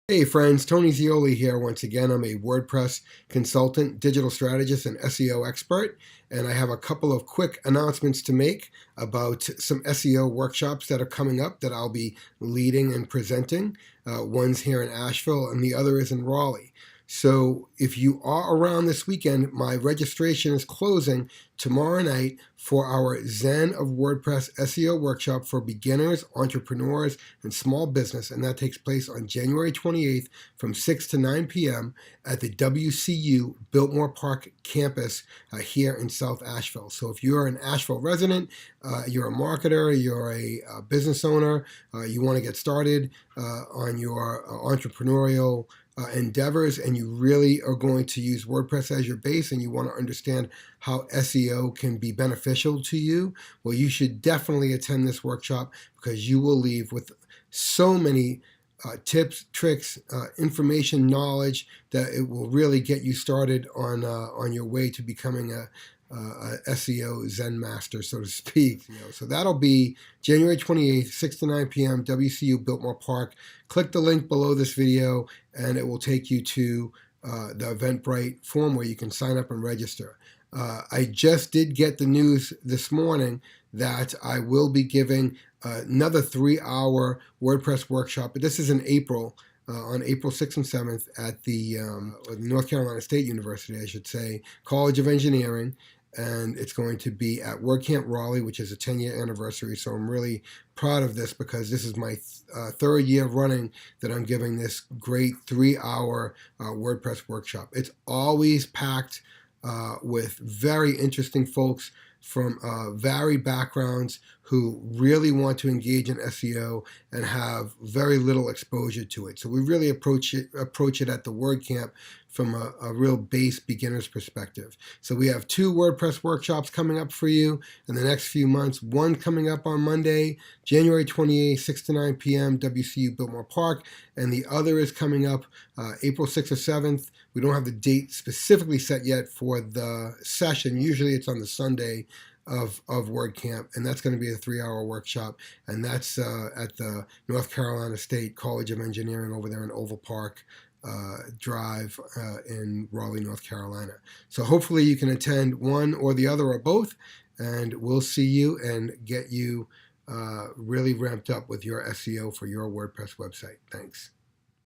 Hey friends, Tony Zeoli here once again. I'm a WordPress consultant, digital strategist, and SEO expert, and I have a couple of quick announcements to make about some SEO workshops that are coming up that I'll be leading and presenting. One's here in Asheville and the other is in Raleigh. So if you are around this weekend, my registration is closing tomorrow night for our Zen of WordPress SEO workshop for beginners, entrepreneurs, and small business, and that takes place on January 28th from 6 to 9 p.m. at the WCU Biltmore Park campus here in South Asheville. So if you're an Asheville resident, you're a marketer, you're a business owner, you want to get started on your entrepreneurial endeavors, and you really are going to use WordPress as your base and you want to understand how SEO can be beneficial to you, well, you should definitely attend this workshop because you will leave with so many tips, tricks, information, knowledge that it will really get you started on your way to becoming a SEO Zen master, so to speak. So that'll be January 28th, 6 to 9 p.m., WCU Biltmore Park. Click the link below this video and it will take you to the Eventbrite form where you can sign up and register. I just did get the news this morning that I will be giving another 3-hour WordPress workshop, but this is in April, on April 6th and 7th at the North Carolina State University, I should say, College of Engineering. And it's going to be at WordCamp Raleigh, which is a 10-year anniversary. So I'm really proud of this because this is my third year running that I'm giving this great 3-hour WordPress workshop. It's always packed with very interesting folks from varied backgrounds who really want to engage in SEO and have very little exposure to it. So we really approach it at the WordCamp from a real base beginner's perspective. So we have 2 WordPress workshops coming up for you in the next few months. One coming up on Monday, January 28th, 6 to 9 p.m., WCU Biltmore Park, and the other is coming up April 6th or 7th. We don't have the date specifically set yet for the session. Usually it's on the Sunday of WordCamp, and that's going to be a 3-hour workshop, and that's at the North Carolina State College of Engineering over there in Oval Park Drive in Raleigh, North Carolina. So hopefully you can attend one or the other or both, and we'll see you and get you really ramped up with your SEO for your WordPress website. Thanks.